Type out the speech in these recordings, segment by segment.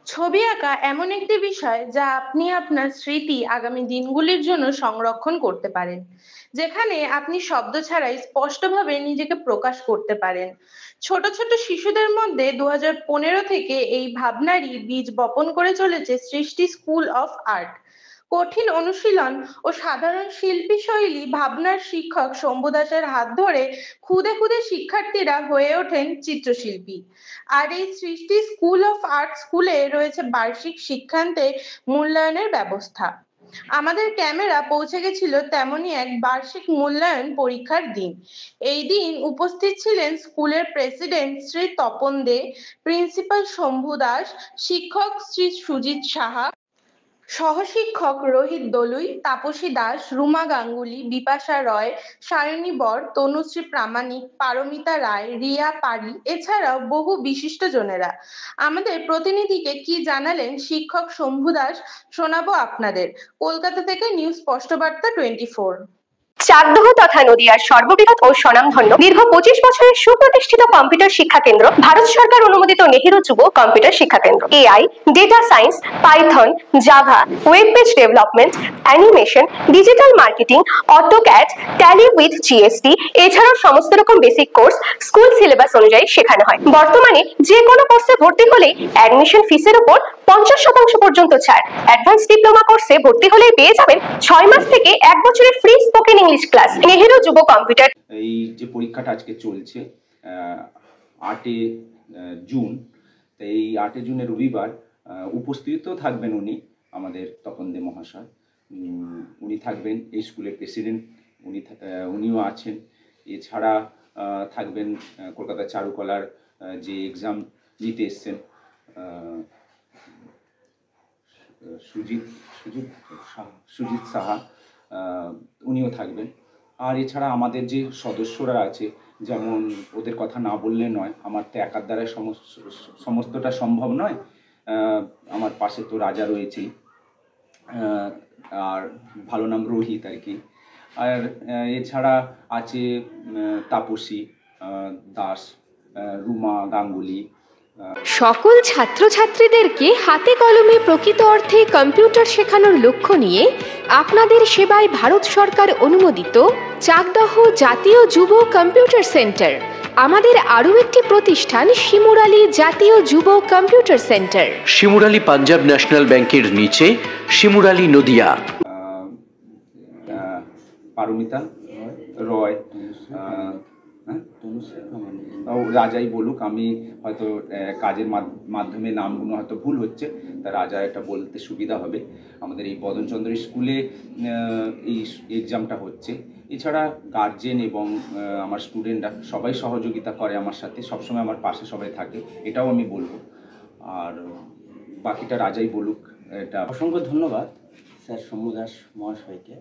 ছবি আঁকা এমন একটি বিষয় যা আপনি আপনার স্মৃতি আগামী দিনগুলির জন্য সংরক্ষণ করতে পারেন, যেখানে আপনি শব্দ ছাড়াই স্পষ্টভাবে নিজেকে প্রকাশ করতে পারেন। ছোট ছোট শিশুদের মধ্যে 2015 থেকে এই ভাবনারই বীজ বপন করে চলেছে সৃষ্টি স্কুল অফ আর্ট। কঠিন অনুশীলন ও সাধারণ শিল্পী শৈলী ভাবনার শিক্ষক শম্ভু দাসের হাত ধরে খুদে খুদে শিক্ষার্থীরা হয়ে ওঠেন চিত্রশিল্পী। আর এই সৃষ্টি স্কুল অফ আর্ট স্কুলে রয়েছে বার্ষিক শিক্ষান্তে মূল্যায়নের ব্যবস্থা। আমাদের ক্যামেরা পৌঁছে গেছিল তেমনই এক বার্ষিক মূল্যায়ন পরীক্ষার দিন। এই দিন উপস্থিত ছিলেন স্কুলের প্রেসিডেন্ট শ্রী তপন দে, প্রিন্সিপাল শম্ভু দাস, শিক্ষক শ্রী সুজিত সাহা, সহশিক্ষক রোহিত দলুই, তাপসী দাস, রুমা গাঙ্গুলি, বিপাশা রয়, সায়নী বর, তনুশ্রী প্রামাণিক, পারমিতা রায়, রিয়া পারি এছাড়াও বহু বিশিষ্টজনেরা। আমাদের প্রতিনিধিকে কি জানালেন শিক্ষক শম্ভু দাস শোনাবো আপনাদের। কলকাতা থেকে নিউজ স্পষ্টবার্তা 24। চাকদহ তথা নদিয়ার সর্ববৃহৎ ও স্বনামধন্য দীর্ঘ 25 বছরের সুপ্রতিষ্ঠিত কম্পিউটার শিক্ষা কেন্দ্র ভারত সরকার অনুমোদিত নেহেরু যুব কম্পিউটার শিক্ষা কেন্দ্র। AI, data science, Python, Java, web page development, animation, digital marketing, AutoCAD, tally with GST এছাড়াও সমস্ত রকম বেসিক কোর্স স্কুল সিলেবাস অনুযায়ী শেখানো হয়। বর্তমানে যে কোনো কোর্সে ভর্তি হলেই অ্যাডমিশন ফিসের উপর 50% পর্যন্ত ছাড়। অ্যাডভান্স ডিপ্লোমা কোর্সে ভর্তি হলেই পেয়ে যাবেন 6 মাস থেকে 1 বছরের free spoken English class. Nehru যুব কম্পিউটার। এই যে পরীক্ষাটা আজকে চলছে 8 জুন, তো এই 8 জুনে রবিবার উপস্থিত থাকবেন উনি আমাদের তপন দে মহাশয়। উনি থাকবেন এই স্কুলের প্রেসিডেন্ট, উনিও আছেন। এছাড়া থাকবেন কলকাতা চারুকলার যে এক্সাম দিতে এসছেন সুজিত সাহা, উনিও থাকবেন। আর এছাড়া আমাদের যে সদস্যরা আছে, যেমন ওদের কথা না বললে নয়, আমার তো একার দ্বারাই সমস্তটা সম্ভব নয়। আমার পাশে তো রাজা রয়েছেই, আর ভালো নাম রোহিত আর কি। আর এছাড়া আছে তাপসী দাস, রুমা গাঙ্গুলি। সকল ছাত্রছাত্রীদেরকে হাতে কলমে প্রকৃত অর্থে কম্পিউটার শেখানোর লক্ষ্য নিয়ে আপনাদের সেবায় ভারত সরকার অনুমোদিত চাকদহ জাতীয় যুব কম্পিউটার সেন্টার। আমাদের আরও একটি প্রতিষ্ঠান শিমুরালী জাতীয় যুব computer centre, Shimurali Punjab national ব্যাংকের নিচে, শিমুরালী নদিয়া। পারমিতা রয়, রাজাই বলুক, আমি হয়তো কাজের মাধ্যমে নামগুলো হয়তো ভুল হচ্ছে, তা রাজা এটা বলতে সুবিধা হবে। আমাদের এই বদনচন্দ্র স্কুলে এই এক্সামটা হচ্ছে। এছাড়া গার্জেন এবং আমার স্টুডেন্টরা সবাই সহযোগিতা করে আমার সাথে, সবসময় আমার পাশে সবাই থাকে, এটাও আমি বলবো। আর বাকিটা রাজাই বলুক। এটা অসংখ্য ধন্যবাদ স্যার শম্ভু দাস মহাশয়কে,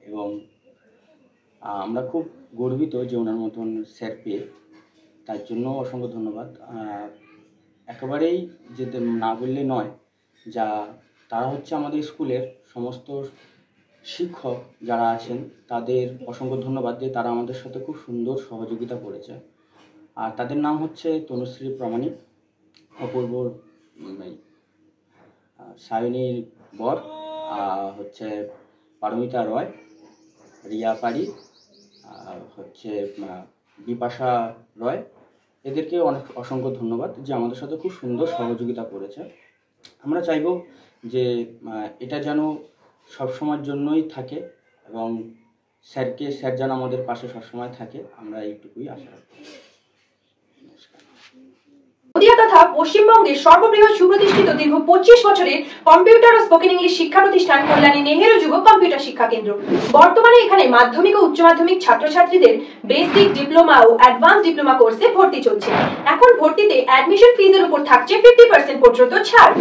এবং আমরা খুব গর্বিত যে ওনার মতন স্যার পেয়ে, তার জন্য অসংখ্য ধন্যবাদ। একেবারেই যেতে না বললে নয়, যা তারা হচ্ছে আমাদের স্কুলের সমস্ত শিক্ষক যারা আছেন তাদের অসংখ্য ধন্যবাদ যে তারা আমাদের সাথে খুব সুন্দর সহযোগিতা করেছে। আর তাদের নাম হচ্ছে তনুশ্রী প্রামাণিক, অপূর্ব সায়নী বর, হচ্ছে পারমিতা রয়, রিয়া পারি, আর হচ্ছে বিপাশা রয়। এদেরকে অসংখ্য ধন্যবাদ যে আমাদের সাথে খুব সুন্দর সহযোগিতা করেছে। আমরা চাইব যে এটা যেন সবসময়ের জন্যই থাকে, এবং স্যার যেন আমাদের পাশে সবসময় থাকে, আমরা এইটুকুই আশা রাখি। নদিয়া তথা পশ্চিমবঙ্গের সর্ববৃহৎ সুপ্রতিষ্ঠিত দীর্ঘ 25 বছরের কম্পিউটার ও স্পোকেন ইংলিশ শিক্ষা প্রতিষ্ঠান কল্যাণী নেহেরু যুব কম্পিউটার শিক্ষা কেন্দ্র। বর্তমানে এখানে মাধ্যমিক ও উচ্চ মাধ্যমিক ছাত্রছাত্রীদের বেসিক, ডিপ্লোমা ও অ্যাডভান্স ডিপ্লোমা কোর্সে ভর্তি চলছে। এখন ভর্তিতে অ্যাডমিশন ফিজের উপর থাকছে 50% পর্যন্ত ছাড়।